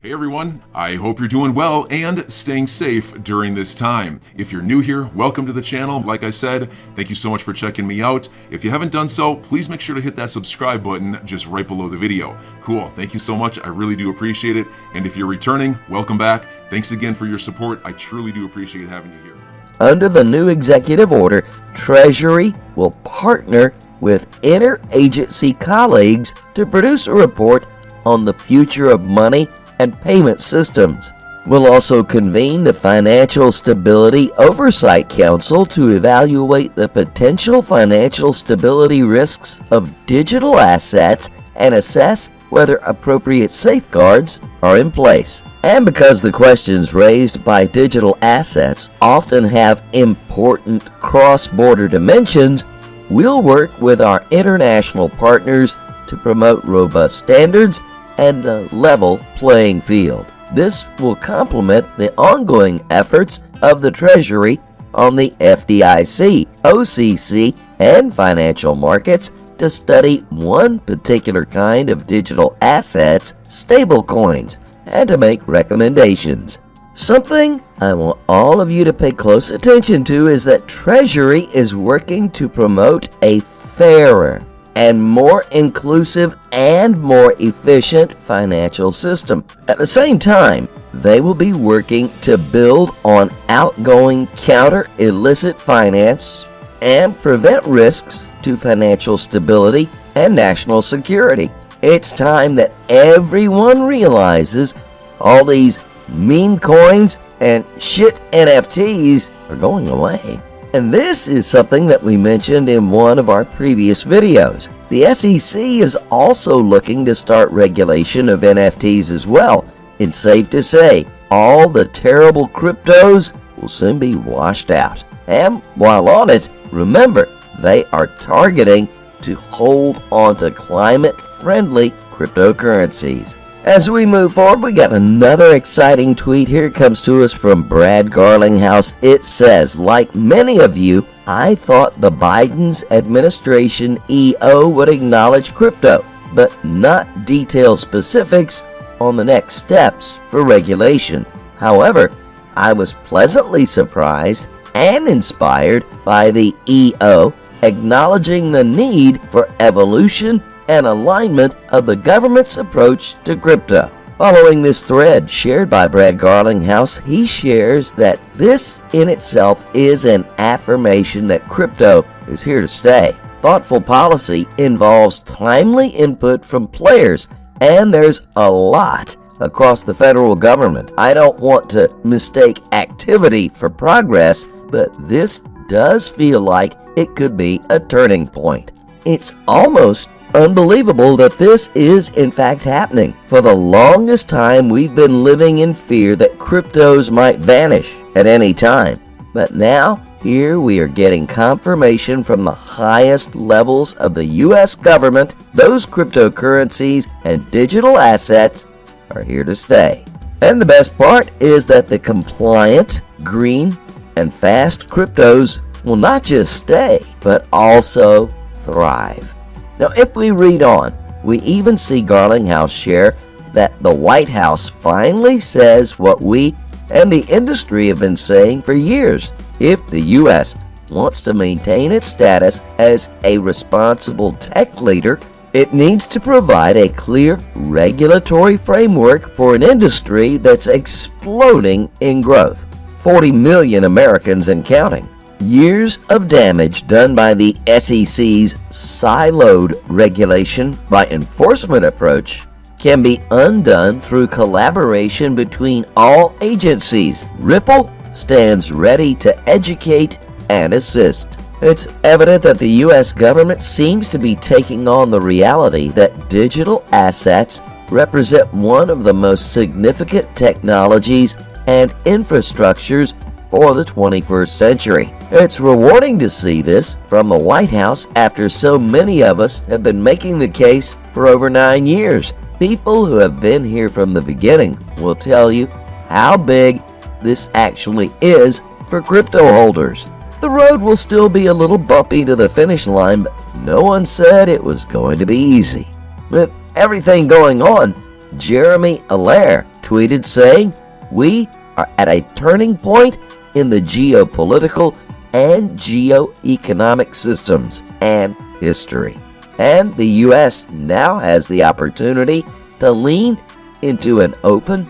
Hey everyone, I hope you're doing well and staying safe during this time. If you're new here, welcome to the channel. Like I said, thank you so much for checking me out. If you haven't done so, please make sure to hit that subscribe button just right below the video. Cool, thank you so much. I really do appreciate it. And if you're returning, welcome back. Thanks again for your support. I truly do appreciate having you here. Under the new executive order, Treasury will partner with interagency colleagues to produce a report on the future of money and payment systems. We'll also convene the Financial Stability Oversight Council to evaluate the potential financial stability risks of digital assets and assess whether appropriate safeguards are in place. And because the questions raised by digital assets often have important cross-border dimensions, we'll work with our international partners to promote robust standards and a level playing field. This will complement the ongoing efforts of the Treasury on the FDIC, OCC, and financial markets to study one particular kind of digital assets, stablecoins, and to make recommendations. Something I want all of you to pay close attention to is that Treasury is working to promote a fairer and more inclusive and more efficient financial system. At the same time, they will be working to build on outgoing counter-illicit finance and prevent risks to financial stability and national security. It's time that everyone realizes all these meme coins and shit NFTs are going away. And this is something that we mentioned in one of our previous videos. The SEC is also looking to start regulation of NFTs as well. It's safe to say all the terrible cryptos will soon be washed out. And while on it, remember, they are targeting to hold on to climate-friendly cryptocurrencies. As we move forward, we got another exciting tweet. Here comes to us from Brad Garlinghouse. It says, like many of you, I thought the Biden's administration EO would acknowledge crypto, but not detail specifics on the next steps for regulation. However, I was pleasantly surprised and inspired by the EO acknowledging the need for evolution and alignment of the government's approach to crypto. Following this thread shared by Brad Garlinghouse, he shares that this in itself is an affirmation that crypto is here to stay. Thoughtful policy involves timely input from players, and there's a lot across the federal government. I don't want to mistake activity for progress, but this does feel like it could be a turning point. It's almost unbelievable that this is in fact happening. For the longest time, we've been living in fear that cryptos might vanish at any time. But now, here we are getting confirmation from the highest levels of the U.S. government. Those cryptocurrencies and digital assets are here to stay. And the best part is that the compliant, green, and fast cryptos will not just stay, but also thrive. Now, if we read on, we even see Garlinghouse share that the White House finally says what we and the industry have been saying for years. If the U.S. wants to maintain its status as a responsible tech leader, it needs to provide a clear regulatory framework for an industry that's exploding in growth. 40 million Americans and counting. Years of damage done by the SEC's siloed regulation by enforcement approach can be undone through collaboration between all agencies. Ripple stands ready to educate and assist. It's evident that the U.S. government seems to be taking on the reality that digital assets represent one of the most significant technologies and infrastructures for the 21st century. It's rewarding to see this from the White House after so many of us have been making the case for over 9 years. People who have been here from the beginning will tell you how big this actually is for crypto holders. The road will still be a little bumpy to the finish line, but no one said it was going to be easy. With everything going on, Jeremy Allaire tweeted saying, "We are at a turning point in the geopolitical and geoeconomic systems and history. And the U.S. now has the opportunity to lean into an open,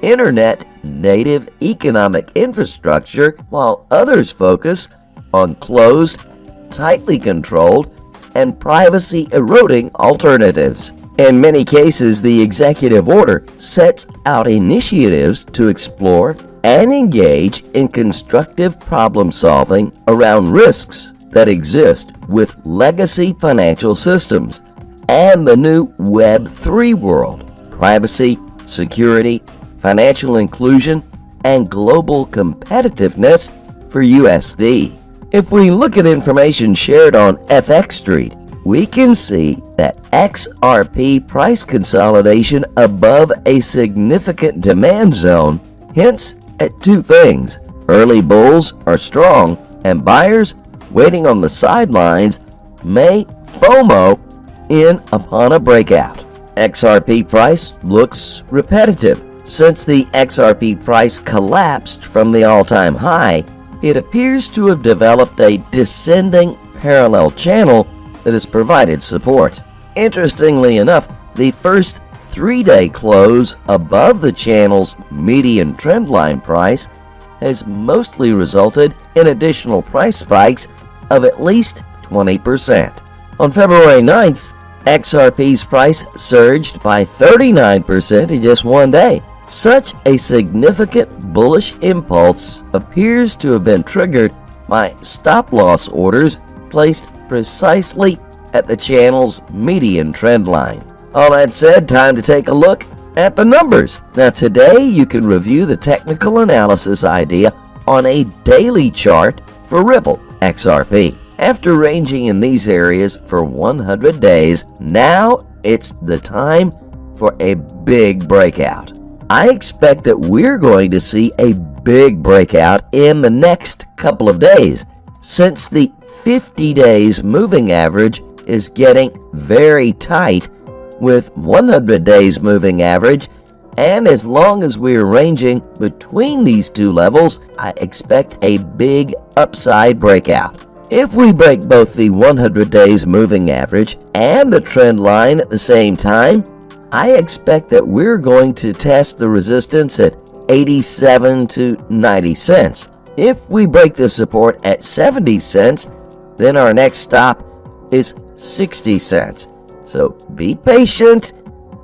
internet-native economic infrastructure while others focus on closed, tightly controlled, and privacy-eroding alternatives." In many cases, the executive order sets out initiatives to explore and engage in constructive problem-solving around risks that exist with legacy financial systems and the new Web3 world: privacy, security, financial inclusion, and global competitiveness for USD. If we look at information shared on FX Street, we can see that XRP price consolidation above a significant demand zone hints at two things: early bulls are strong, and buyers waiting on the sidelines may FOMO in upon a breakout. XRP price looks repetitive. Since the XRP price collapsed from the all-time high, it appears to have developed a descending parallel channel that has provided support. Interestingly enough, the first 3-day close above the channel's median trendline price has mostly resulted in additional price spikes of at least 20%. On February 9th, XRP's price surged by 39% in just one day. Such a significant bullish impulse appears to have been triggered by stop-loss orders placed precisely at the channel's median trend line. All that said, time to take a look at the numbers. Now today you can review the technical analysis idea on a daily chart for Ripple XRP. After ranging in these areas for 100 days, now it's the time for a big breakout. I expect that we're going to see a big breakout in the next couple of days, since the 50 days moving average is getting very tight with 100 days moving average, and as long as we're ranging between these two levels, I expect a big upside breakout. If we break both the 100 days moving average and the trend line at the same time, I expect that we're going to test the resistance at 87 to 90 cents. If we break the support at 70 cents, then our next stop is 60 cents. So be patient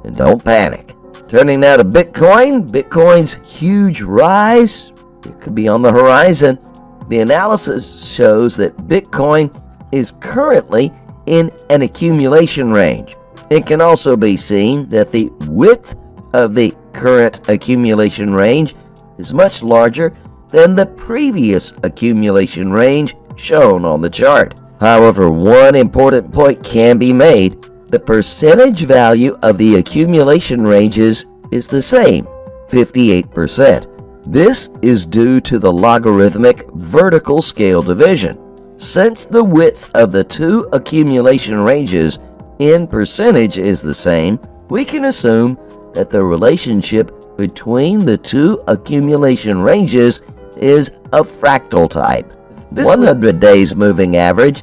and don't panic. Turning now to Bitcoin. Bitcoin's huge rise, it could be on the horizon. The analysis shows that Bitcoin is currently in an accumulation range. It can also be seen that the width of the current accumulation range is much larger than the previous accumulation range shown on the chart. However, one important point can be made. The percentage value of the accumulation ranges is the same, 58%. This is due to the logarithmic vertical scale division. Since the width of the two accumulation ranges in percentage is the same, we can assume that the relationship between the two accumulation ranges is a fractal type. 100 days moving average,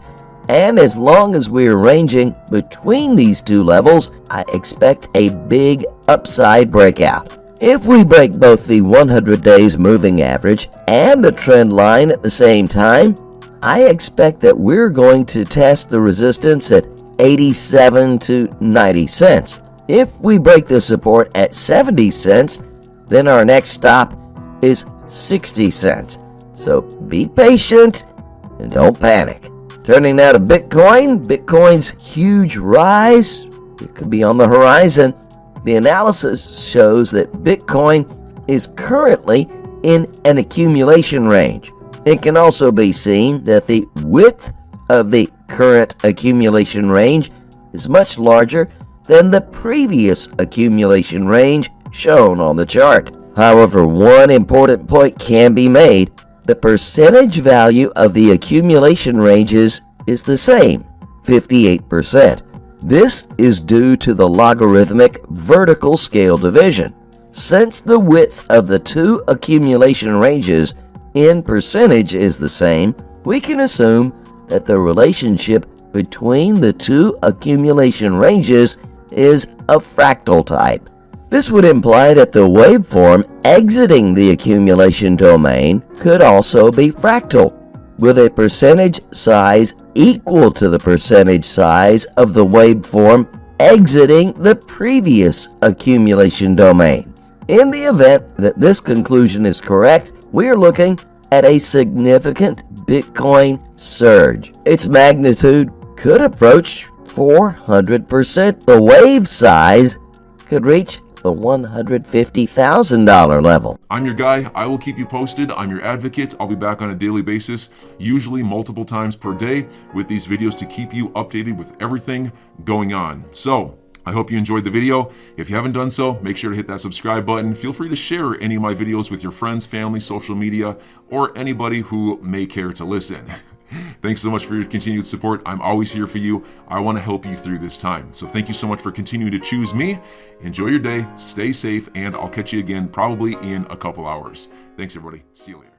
and as long as we're ranging between these two levels, I expect a big upside breakout. If we break both the 100 days moving average and the trend line at the same time, I expect that we're going to test the resistance at 87 to 90 cents. If we break the support at 70 cents, then our next stop is 60 cents. So be patient and don't panic. Turning now to Bitcoin. Bitcoin's huge rise, it could be on the horizon. The analysis shows that Bitcoin is currently in an accumulation range. It can also be seen that the width of the current accumulation range is much larger than the previous accumulation range shown on the chart. However, one important point can be made. The percentage value of the accumulation ranges is the same, 58%. This is due to the logarithmic vertical scale division. Since the width of the two accumulation ranges in percentage is the same, we can assume that the relationship between the two accumulation ranges is a fractal type. This would imply that the waveform exiting the accumulation domain could also be fractal, with a percentage size equal to the percentage size of the waveform exiting the previous accumulation domain. In the event that this conclusion is correct, we are looking at a significant Bitcoin surge. Its magnitude could approach 400%. The wave size could reach the $150,000 level. I'm your guy. I will keep you posted. I'm your advocate. I'll be back on a daily basis, usually multiple times per day, with these videos to keep you updated with everything going on. So I hope you enjoyed the video. If you haven't done so, make sure to hit that subscribe button. Feel free to share any of my videos with your friends, family, social media, or anybody who may care to listen. Thanks so much for your continued support. I'm always here for you. I want to help you through this time. So thank you so much for continuing to choose me. Enjoy your day, stay safe, and I'll catch you again probably in a couple hours. Thanks, everybody. See you later.